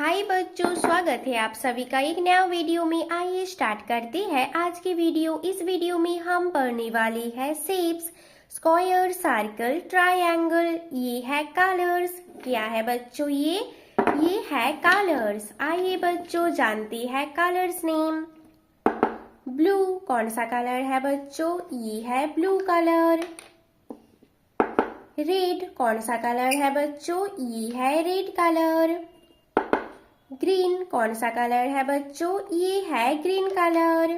हाय बच्चों, स्वागत है आप सभी का एक नया वीडियो में। आइए स्टार्ट करते हैं आज की वीडियो। इस वीडियो में हम पढ़ने वाले हैं शेप्स, स्क्वायर, सर्कल, ट्रायंगल। ये है कलर्स। क्या है बच्चों? ये है कलर्स। आइए बच्चों जानते हैं कलर्स नेम। ब्लू कौन सा कलर है बच्चों? ये है ब्लू कलर। रेड कौन सा कलर है बच्चों? ये है रेड कलर। ग्रीन कौन सा कलर है बच्चों? ये है ग्रीन कलर।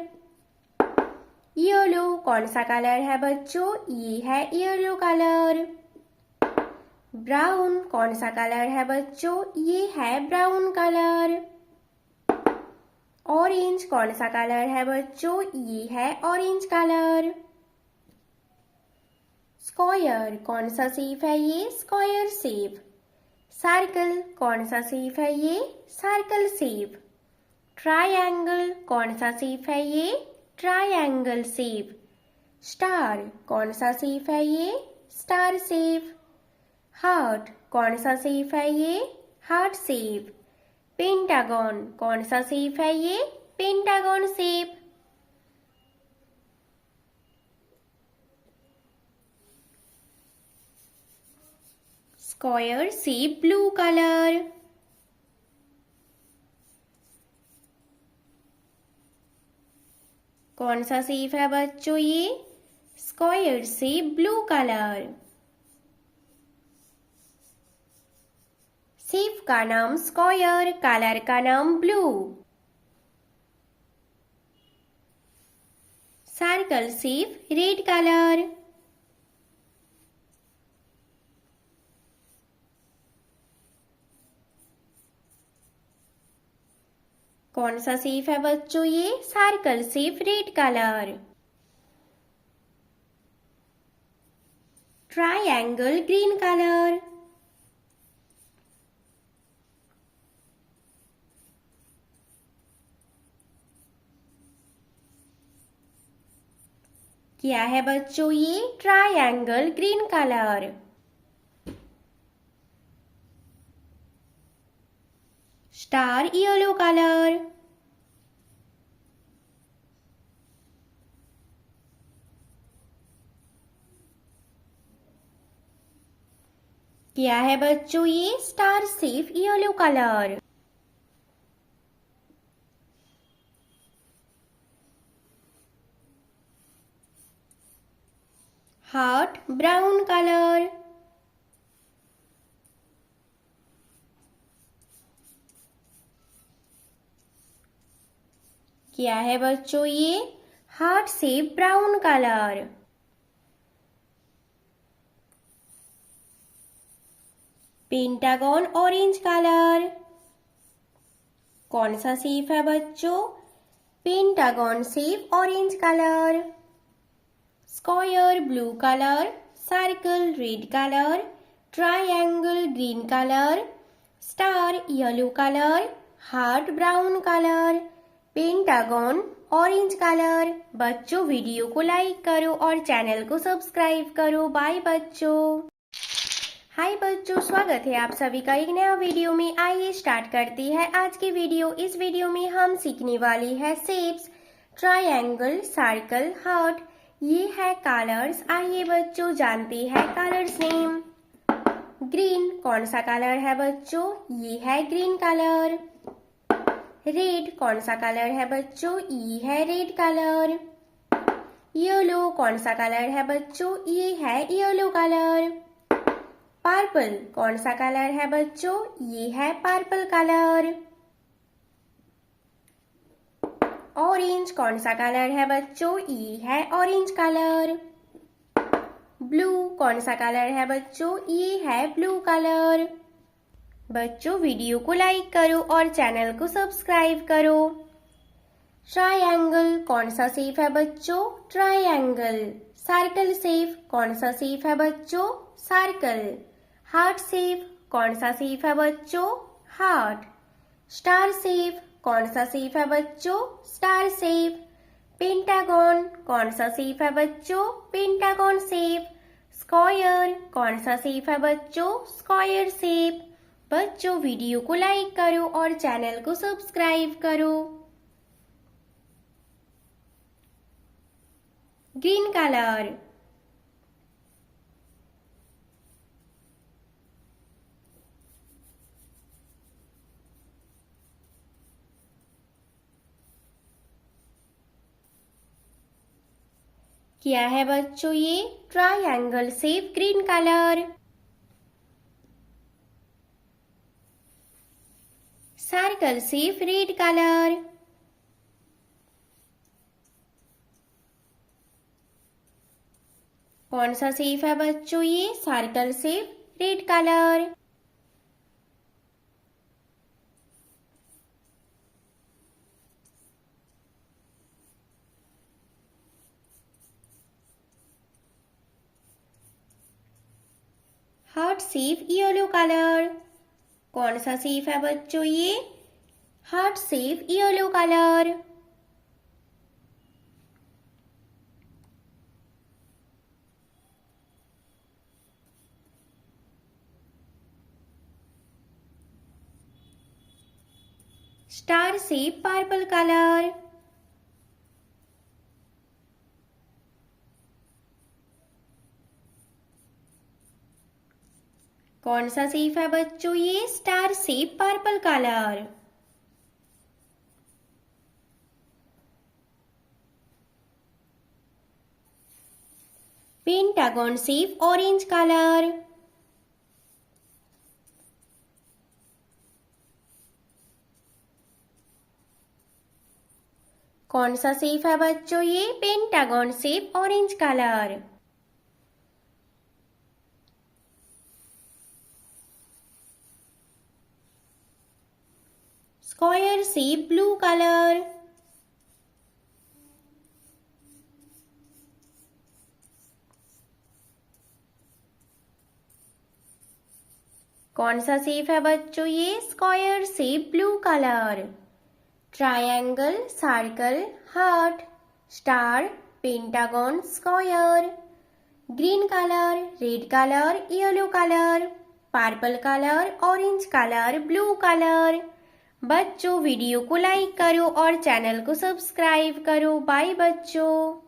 येलो कौन सा कलर है बच्चों? ये है येलो कलर। ब्राउन कौन सा कलर है बच्चों? ये है ब्राउन कलर। ऑरेंज कौन सा कलर है बच्चों? ये है ऑरेंज कलर। स्क्वायर कौन सा शेप है? ये स्क्वायर शेप। सर्कल कौन सा शेप है? ये सर्कल शेप। ट्रायंगल कौन सा शेप है? ये ट्रायंगल शेप। स्टार कौन सा शेप है? ये स्टार शेप। हार्ट कौन सा शेप है? ये हार्ट शेप। पेंटागन कौन सा शेप है? ये pentagon shape. Square shape blue colour. कौन सा शेप है बच्चों? ये square shape blue colour. Shape का नाम स्क्वायर, कलर का नाम blue. Circle shape red colour. कौन सा शेप है बच्चों? ये circle shape red colour. Triangle green colour. क्या है बच्चों? ये triangle green colour. Star yellow colour. क्या है बच्चों? ये star shape yellow colour. Heart brown colour. क्या है बच्चों? ये heart shape brown colour. Pentagon orange colour. कौन सा शेप है बच्चों? Pentagon shape orange colour. Square blue colour. Circle red colour. Triangle green colour. Star yellow colour. Heart brown colour. Pentagon orange colour. बच्चों video को like करो और channel को subscribe करो। बाय बच्चों। हाय बच्चों, स्वागत है आप सभी का एक नया वीडियो में। आइए स्टार्ट करते हैं आज की वीडियो। इस वीडियो में हम सीखने वाले हैं शेप्स, ट्रायंगल, सर्कल, हार्ट। ये है कलर्स। आइए बच्चों जानते हैं कलर्स नेम। ग्रीन कौन सा कलर है बच्चों? ये है ग्रीन कलर। रेड कौन सा कलर है बच्चों? ये है रेड कलर। येलो कौन सा कलर है बच्चों? ये है येलो कलर। पर्पल कौन सा कलर है बच्चों? ये है पर्पल कलर। ऑरेंज कौन सा कलर है बच्चों? ये है ऑरेंज कलर। ब्लू कौन सा कलर है बच्चों? ये है ब्लू कलर। बच्चों वीडियो को लाइक करो और चैनल को सब्सक्राइब करो। ट्रायंगल कौन सा शेप है बच्चों? ट्रायंगल। सर्कल शेप कौन सा शेप है बच्चों? सर्कल। हार्ट शेप कौन सा शेप है बच्चों? हार्ट। स्टार शेप कौन सा शेप है बच्चों? Star shape. पेंटागन कौन सा शेप है बच्चों? Pentagon shape. स्क्वायर कौन सा शेप है बच्चों? Square shape. बच्चों वीडियो को लाइक करो और चैनल को सब्सक्राइब करो। ग्रीन कलर, क्या है बच्चों ये triangle shape green colour. Circle shape red colour. कौन सा शेप है बच्चों ये circle shape red colour. Heart shape yellow colour. कौन सा शेप है बच्चों ये heart shape yellow colour. Star shape purple colour. कौन सा शेप है बच्चों ये star shape purple colour. Pentagon shape orange colour. कौन सा शेप है बच्चों ये pentagon shape orange colour. Square shape blue colour. कौन सा शेप है बच्चों ये square shape blue colour. Triangle, circle, heart, star, pentagon, square. Green colour, red colour, yellow colour, purple colour, orange colour, blue colour. बच्चों video को like करो और channel को सब्सक्राइब करो। बाय बच्चों।